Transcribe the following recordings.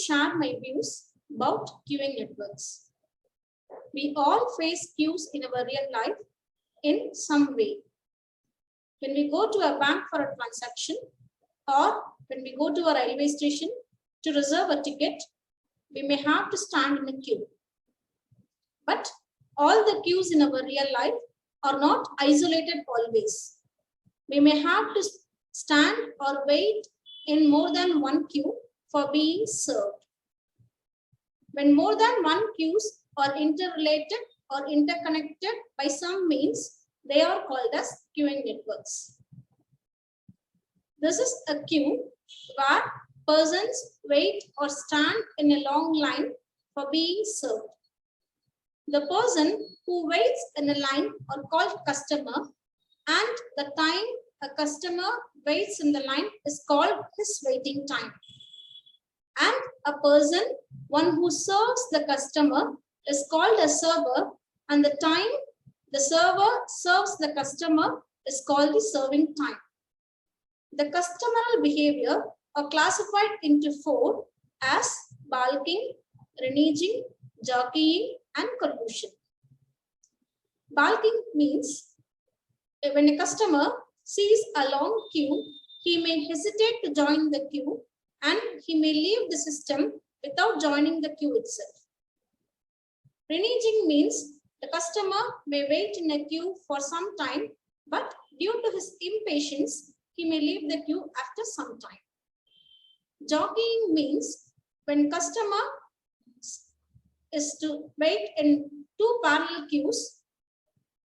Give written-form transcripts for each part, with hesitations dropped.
share my views about queuing networks. We all face queues in our real life in some way. When we go to a bank for a transaction, or when we go to a railway station to reserve a ticket, we may have to stand in a queue. But all the queues in our real life are not isolated always. We may have to stand or wait in more than one queue for being served. When more than one queues are interrelated or interconnected by some means, they are called as queuing networks. This is a queue where persons wait or stand in a long line for being served. The person who waits in a line are called customer, and the time a customer waits in the line is called his waiting time. And a person, one who serves the customer, is called a server, and the time the server serves the customer is called the serving time. The customer behavior are classified into four as balking, reneging, jockeying, and collusion. Balking means when a customer sees a long queue, he may hesitate to join the queue and he may leave the system without joining the queue itself. Reneging means the customer may wait in a queue for some time, but due to his impatience, he may leave the queue after some time. Jockeying means when customer is to wait in two parallel queues,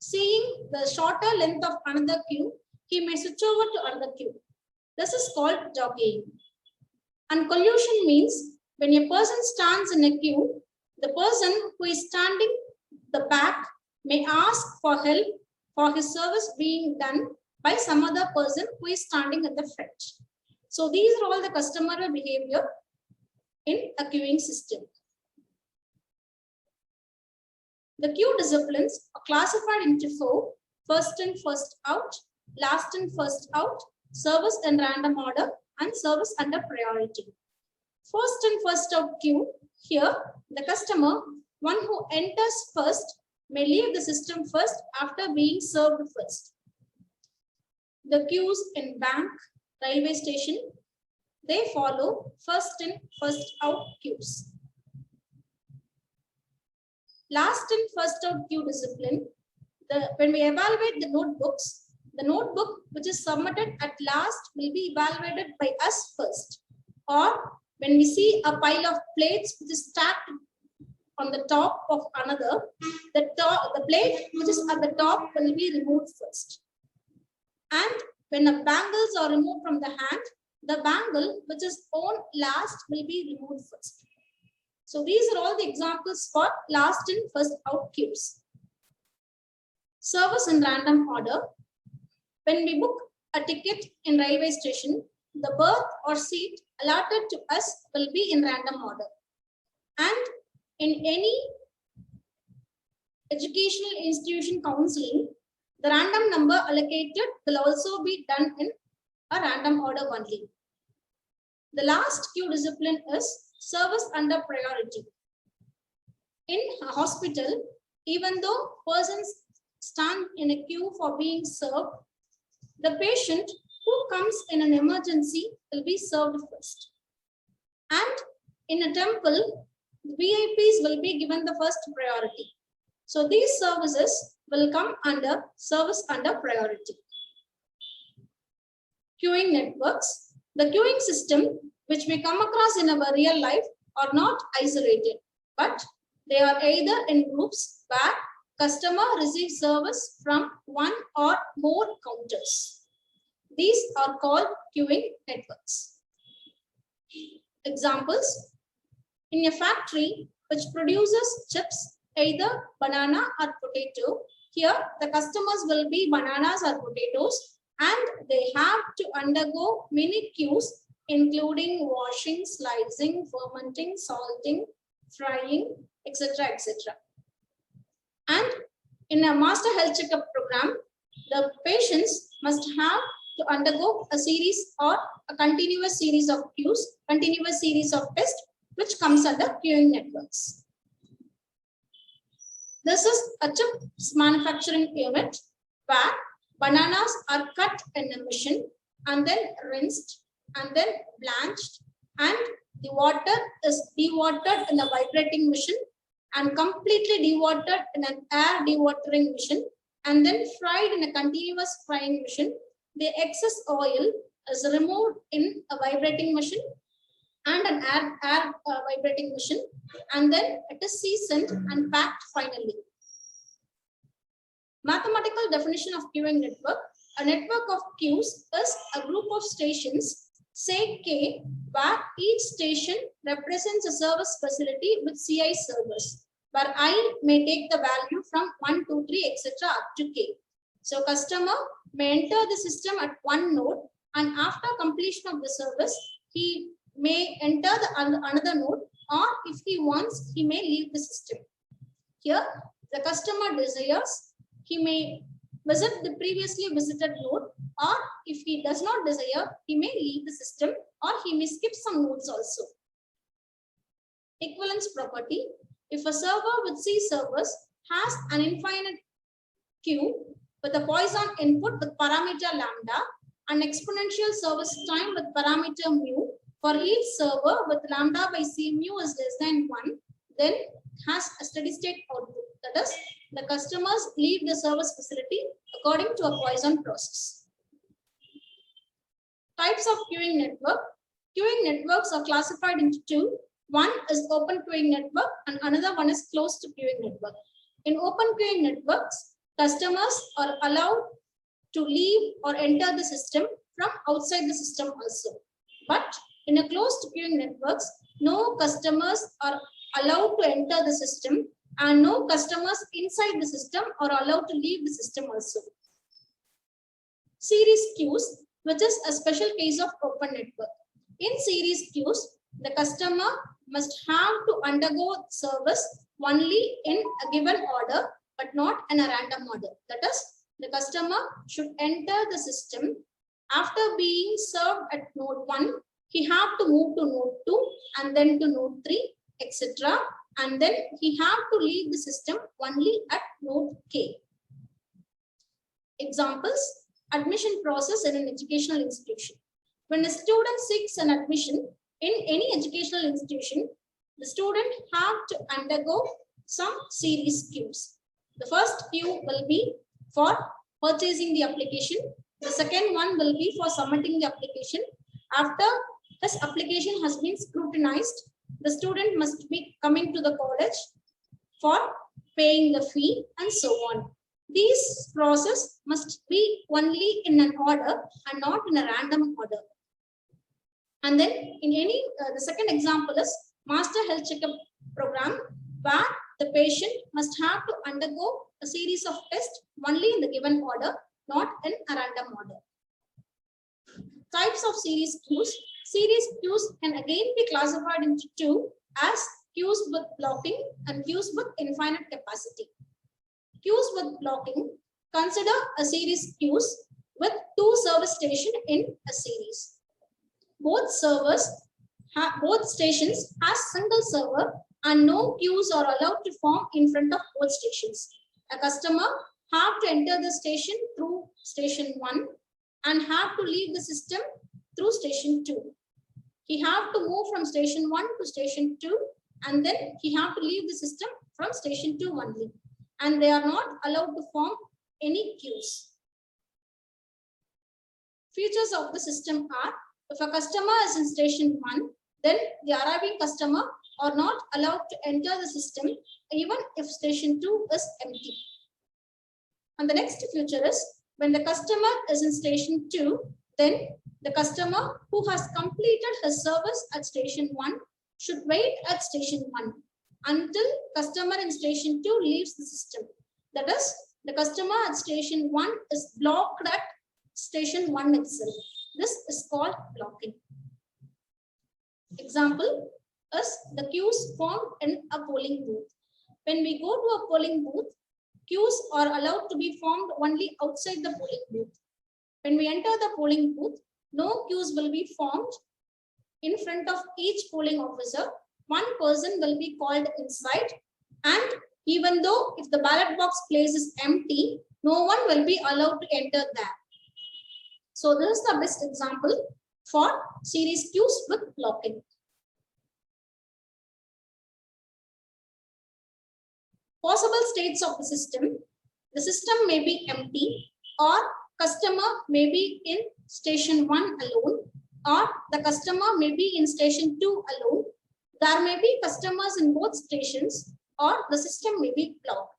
seeing the shorter length of another queue, he may switch over to another queue. This is called jockeying. And collusion means when a person stands in a queue, the person who is standing the back may ask for help for his service being done by some other person who is standing at the front. So these are all the customer behavior in a queuing system. The queue disciplines are classified into four: first in, first out, last in, first out, service in random order, and service under priority. First in, first out queue. Here, the customer, one who enters first, may leave the system first after being served first. The queues in bank, railway station, they follow first in, first out queues. Last in, first out queue discipline. When we evaluate the notebook which is submitted at last will be evaluated by us first. Or when we see a pile of plates which is stacked on the top of another, the plate which is at the top will be removed first. And when the bangles are removed from the hand, the bangle which is on last will be removed first. So these are all the examples for last in, first out queues. Service in random order. When we book a ticket in railway station, the berth or seat allotted to us will be in random order. And in any educational institution counseling, the random number allocated will also be done in a random order only. The last queue discipline is service under priority. In a hospital, even though persons stand in a queue for being served, the patient who comes in an emergency will be served first. And in a temple, VIPs will be given the first priority. So these services will come under service under priority. Queuing networks. The queuing system which we come across in our real life are not isolated, but they are either in groups where customer receives service from one or more counters. These are called queuing networks. Examples: in a factory which produces chips, either banana or potato, here the customers will be bananas or potatoes, and they have to undergo many queues including washing, slicing, fermenting, salting, frying, etc. etc. And in a master health checkup program, the patients must have to undergo a series or a continuous series of queues, continuous series of tests which comes under queuing networks. This is a chips manufacturing unit where bananas are cut in a machine and then rinsed and then blanched, and the water is dewatered in a vibrating machine and completely dewatered in an air dewatering machine and then fried in a continuous frying machine. The excess oil is removed in a vibrating machine and an air vibrating machine, and then it is seasoned and packed finally. Mathematical definition of queuing network. A network of queues is a group of stations, say K, where each station represents a service facility with CI servers, where I may take the value from 1, 2, 3, etc. up to K. So customer may enter the system at one node, and after completion of the service, he may enter another node, or if he wants, he may leave the system. Here, the customer desires, he may visit the previously visited node, or if he does not desire, he may leave the system, or he may skip some nodes also. Equivalence property. If a server with C servers has an infinite queue with a Poisson input with parameter lambda and exponential service time with parameter mu, for each server with lambda by C mu is less than 1, then has a steady state output. That is, the customers leave the service facility according to a Poisson process. Types of queuing network. Queuing networks are classified into two. One is open queuing network and another one is closed queuing network. In open queuing networks, customers are allowed to leave or enter the system from outside the system also. But in a closed queuing networks, no customers are allowed to enter the system and no customers inside the system are allowed to leave the system also. Series queues, which is a special case of open network. In series queues, the customer must have to undergo service only in a given order, but not in a random order. That is, the customer should enter the system. After being served at node 1, he have to move to node 2 and then to node 3, etc. And then he have to leave the system only at node K. Examples: admission process in an educational institution. When a student seeks an admission in any educational institution, the student have to undergo some series queues. The first queue will be for purchasing the application. The second one will be for submitting the application. After this application has been scrutinized, the student must be coming to the college for paying the fee and so on. These process must be only in an order and not in a random order. And then in any, the second example is master health checkup program, where the patient must have to undergo a series of tests only in the given order, not in a random order. Types of series queues. Series queues can again be classified into two, as queues with blocking and queues with infinite capacity. Queues with blocking, consider a series queues with two service stations in a series. Both stations have single server and no queues are allowed to form in front of both stations. A customer have to enter the station through station 1 and have to leave the system through station 2. He have to move from station 1 to station 2 and then he have to leave the system from station 2 only. And they are not allowed to form any queues. Features of the system are: if a customer is in station 1, then the arriving customer are not allowed to enter the system even if station 2 is empty. And the next feature is, when the customer is in station 2, then the customer who has completed his service at station 1 should wait at station 1 until customer in station 2 leaves the system. That is, the customer at station 1 is blocked at station 1 itself. This is called blocking. Example is the queues formed in a polling booth. When we go to a polling booth, queues are allowed to be formed only outside the polling booth. When we enter the polling booth, no queues will be formed in front of each polling officer, one person will be called inside, and even though if the ballot box place is empty, no one will be allowed to enter there. So this is the best example for series queues with locking. Possible states of the system may be empty, or customer may be in station 1 alone, or the customer may be in station 2 alone. There may be customers in both stations, or the system may be blocked.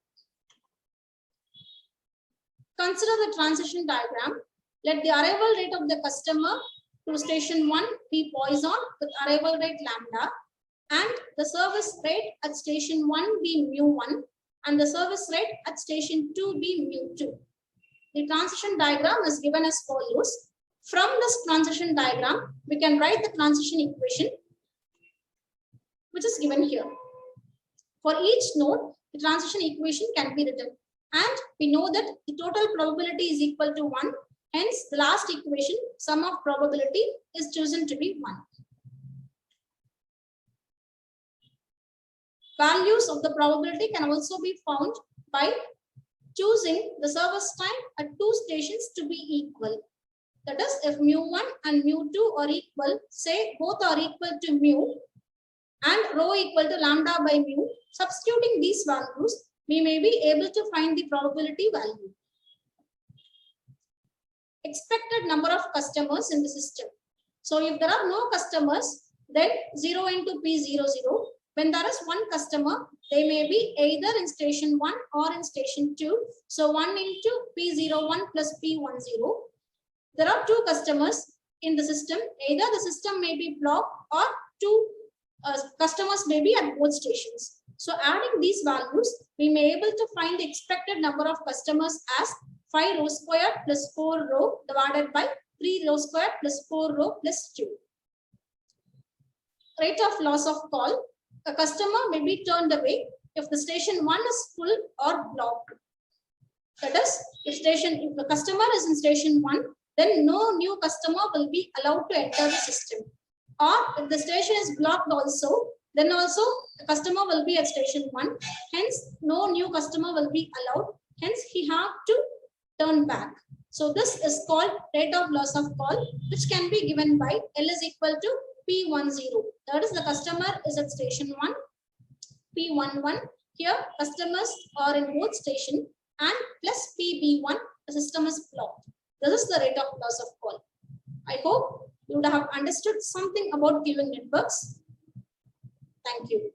Consider the transition diagram. Let the arrival rate of the customer to station 1 be Poisson with arrival rate lambda, and the service rate at station 1 be mu1, and the service rate at station 2 be mu2. The transition diagram is given as follows. From this transition diagram, we can write the transition equation, which is given here. For each node, the transition equation can be written, and we know that the total probability is equal to 1. Hence, the last equation, sum of probability, is chosen to be 1. Values of the probability can also be found by choosing the service time at two stations to be equal. That is, if mu1 and mu2 are equal, say both are equal to mu and rho equal to lambda by mu, substituting these values, we may be able to find the probability value. Expected number of customers in the system. So if there are no customers, then 0 into P00. When there is one customer, they may be either in station 1 or in station 2. So 1 into P01 plus P10. There are two customers in the system. Either the system may be blocked, or two customers may be at both stations. So adding these values, we may able to find the expected number of customers as 5 rho square plus 4 rho divided by 3 rho square plus 4 rho plus 2. Rate of loss of call. A customer may be turned away if the station 1 is full or blocked. That is, if the customer is in station 1, then no new customer will be allowed to enter the system. Or if the station is blocked also, then also the customer will be at station 1. Hence, no new customer will be allowed. Hence, he have to turn back. So this is called rate of loss of call, which can be given by L is equal to P10. That is, the customer is at station 1, P11. Here, customers are in both station, and plus PB1, the system is blocked. This is the rate of loss of call. I hope you would have understood something about queuing networks. Thank you.